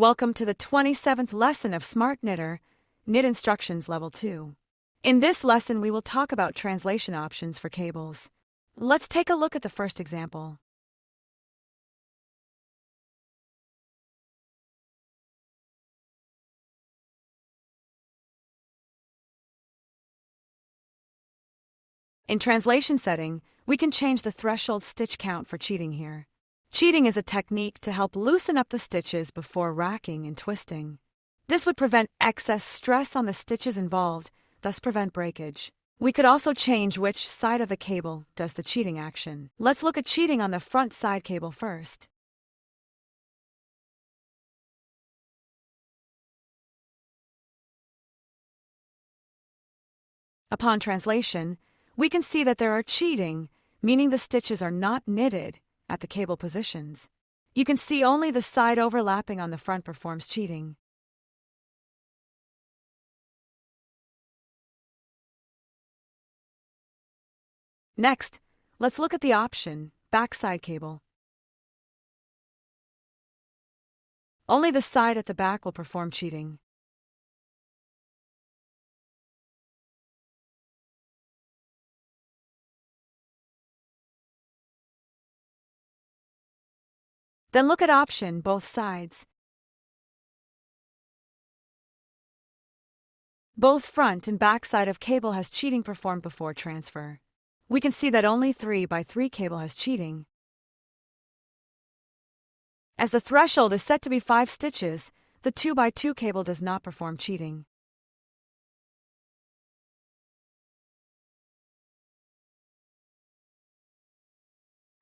Welcome to the 27th lesson of SmartKnitter, Knit Instructions Level 2. In this lesson, we will talk about translation options for cables. Let's take a look at the first example. In translation setting, we can change the threshold stitch count for cheating here. Cheating is a technique to help loosen up the stitches before racking and twisting. This would prevent excess stress on the stitches involved, thus prevent breakage. We could also change which side of the cable does the cheating action. Let's look at cheating on the front side cable first. Upon translation, we can see that there are cheating, meaning the stitches are not knitted at the cable positions. You can see only the side overlapping on the front performs cheating. Next, let's look at the option, backside cable. Only the side at the back will perform cheating. Then look at option, both sides. Both front and back side of cable has cheating performed before transfer. We can see that only 3x3 cable has cheating. As the threshold is set to be 5 stitches, the 2x2 cable does not perform cheating.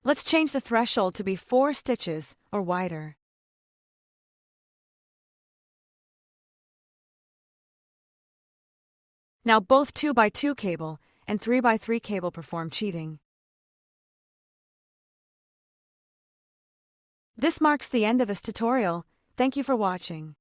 Let's change the threshold to be 4 stitches or wider. Now both 2x2 cable and 3x3 cable perform cheating. This marks the end of this tutorial. Thank you for watching.